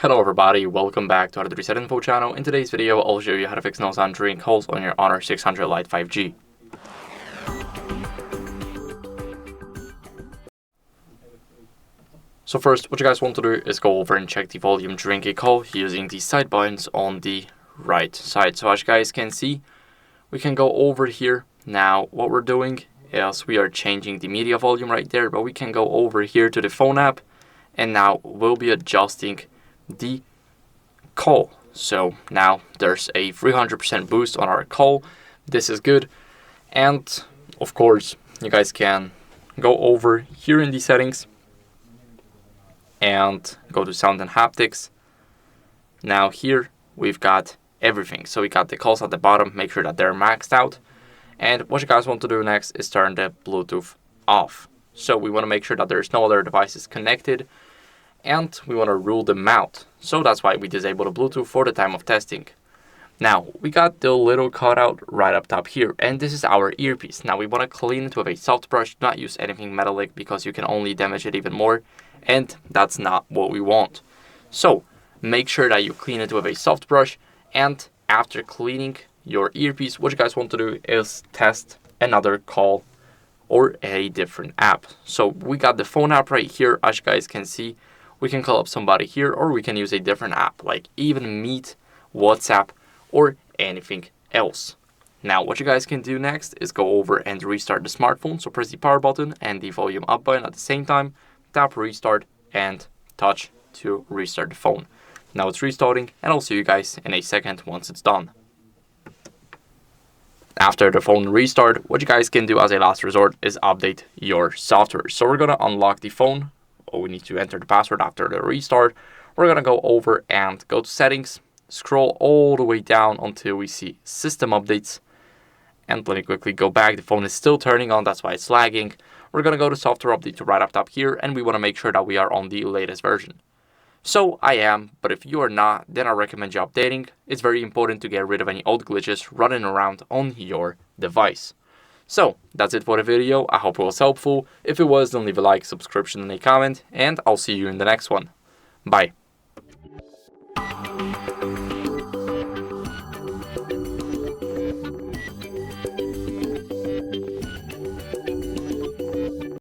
Hello everybody, welcome back to HardReset.Info channel. In today's video, I'll show you how to fix no sound during calls on your Honor 600 Lite 5G. So first, what you guys want to do is go over and check the volume during a call using the side buttons on the right side. So as you guys can see, we can go over here. Now, what we're doing is we are changing the media volume right there, but we can go over here to the phone app, and now we'll be adjusting the call. So now there's a 300% boost on our call. This is good. And of course, you guys can go over here in the settings and go to sound and haptics. Now here we've got everything. So we got the calls at the bottom, make sure that they're maxed out. And what you guys want to do next is turn the Bluetooth off. So we want to make sure that there's no other devices connected, and we want to rule them out. So that's why we disable the Bluetooth for the time of testing. Now, we got the little cutout right up top here, and this is our earpiece. Now, we want to clean it with a soft brush, not use anything metallic because you can only damage it even more, and that's not what we want. So, make sure that you clean it with a soft brush, and after cleaning your earpiece, what you guys want to do is test another call or a different app. So, we got the phone app right here, as you guys can see. We can call up somebody here, or we can use a different app like even Meet, WhatsApp, or anything else. Now, what you guys can do next is go over and restart the smartphone. So press the power button and the volume up button at the same time, tap restart, and touch to restart the phone. Now it's restarting, and I'll see you guys in a second once it's done. After the phone restart, what you guys can do as a last resort is update your software. So we're gonna unlock the phone. We need to enter the password after the restart. We're gonna go over and go to settings, scroll all the way down until we see system updates, and let me quickly go back. The phone is still turning on, that's why it's lagging. We're gonna go to software update to right up top here, and we want to make sure that we are on the latest version. So I am, but if you are not, then I recommend you updating. It's very important to get rid of any old glitches running around on your device. So, that's it for the video. I hope it was helpful. If it was, then leave a like, subscription, and a comment, and I'll see you in the next one. Bye.